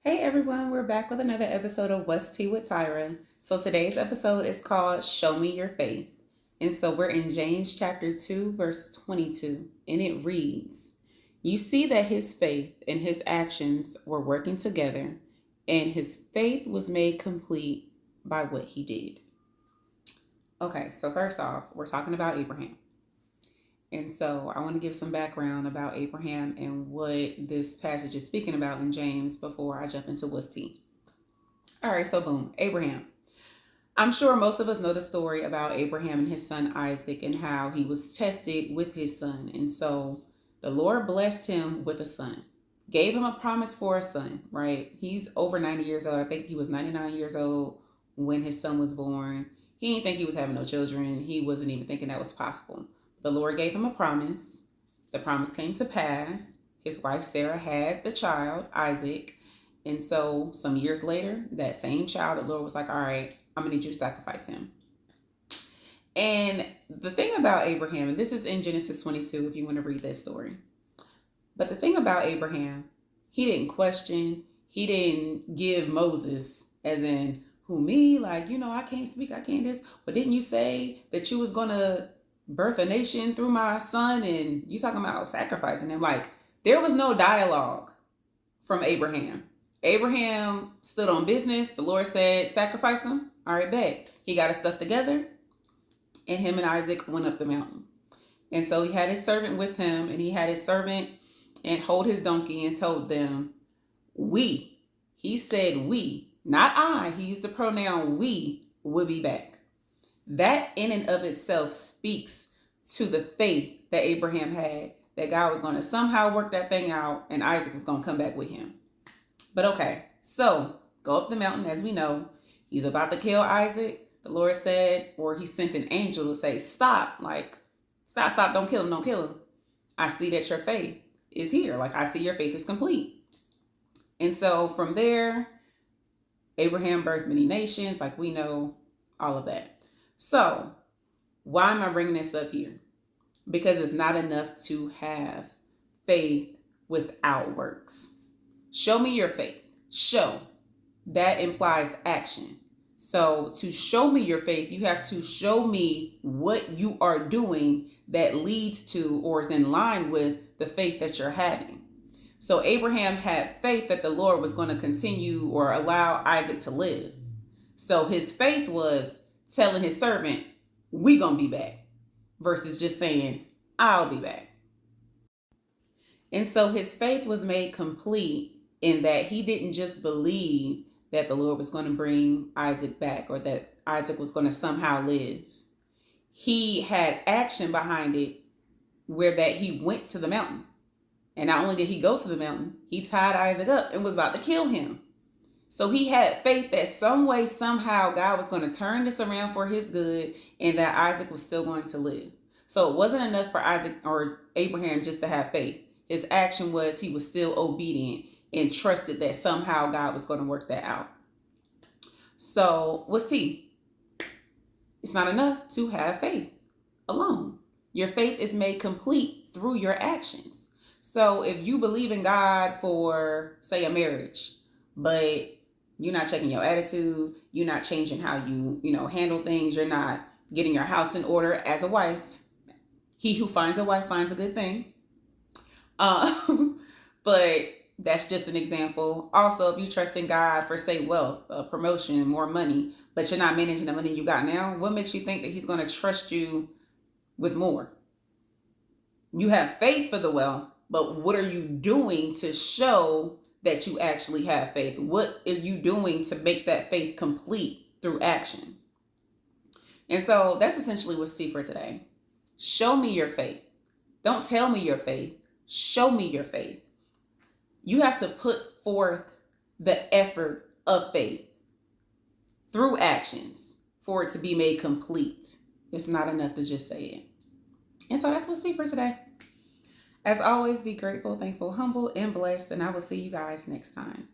Hey everyone, we're back with another episode of What's Tea with Tyra. So today's episode is called Show Me Your Faith. And so we're in James chapter 2, verse 22, and it reads, You see that his faith and his actions were working together, and his faith was made complete by what he did. Okay, so first off, we're talking about Abraham. And so I want to give some background about Abraham and what this passage is speaking about in James before I jump into what's tea. All right, so boom, Abraham. I'm sure most of us know the story about Abraham and his son Isaac and how he was tested with his son. And so the Lord blessed him with a son, gave him a promise for a son, right? He's over 90 years old. I think he was 99 years old when his son was born. He didn't think he was having no children. He wasn't even thinking that was possible. The Lord gave him a promise. The promise came to pass. His wife Sarah had the child, Isaac. And so some years later, that same child, the Lord was like, all right, I'm going to need you to sacrifice him. And the thing about Abraham, and this is in Genesis 22, if you want to read that story. But the thing about Abraham, he didn't question. He didn't give Moses, as in, who me? Like, I can't speak. I can't this. But didn't you say that you was going to birth a nation through my son, and you talking about sacrificing him? Like, there was no dialogue from Abraham. Abraham stood on business. The Lord said, sacrifice him. All right, bet. He got his stuff together, and him and Isaac went up the mountain. And so he had his servant with him, and he had his servant and hold his donkey and told them, we. He said we, not I. He used the pronoun we will be back. That in and of itself speaks to the faith that Abraham had, that God was going to somehow work that thing out and Isaac was going to come back with him. But okay, so go up the mountain. As we know, he's about to kill Isaac. The Lord said, or he sent an angel to say, stop, stop, don't kill him. I see that your faith is here. Like, I see your faith is complete. And so from there, Abraham birthed many nations, like we know all of that. So why am I bringing this up here? Because it's not enough to have faith without works. Show me your faith. Show. That implies action. So to show me your faith, you have to show me what you are doing that leads to or is in line with the faith that you're having. So Abraham had faith that the Lord was going to continue or allow Isaac to live. So his faith was telling his servant, we gonna be back, versus just saying, I'll be back. And so his faith was made complete in that he didn't just believe that the Lord was going to bring Isaac back or that Isaac was going to somehow live. He had action behind it where that he went to the mountain. And not only did he go to the mountain, he tied Isaac up and was about to kill him. So he had faith that some way, somehow, God was going to turn this around for his good and that Isaac was still going to live. So it wasn't enough for Isaac or Abraham just to have faith. His action was he was still obedient and trusted that somehow God was going to work that out. So what's tea? It's not enough to have faith alone. Your faith is made complete through your actions. So if you believe in God for, say, a marriage, but you're not checking your attitude, you're not changing how you handle things, you're not getting your house in order as a wife. He who finds a wife finds a good thing. But that's just an example. Also, if you trust in God for, say, wealth, promotion, more money, but you're not managing the money you got now, what makes you think that he's going to trust you with more? You have faith for the wealth, but what are you doing to show that you actually have faith? What are you doing to make that faith complete through action? And so that's essentially what's tea for today. Show me your faith. Don't tell me your faith. Show me your faith. You have to put forth the effort of faith through actions for it to be made complete. It's not enough to just say it. And so that's what's tea for today. As always, be grateful, thankful, humble, and blessed. And I will see you guys next time.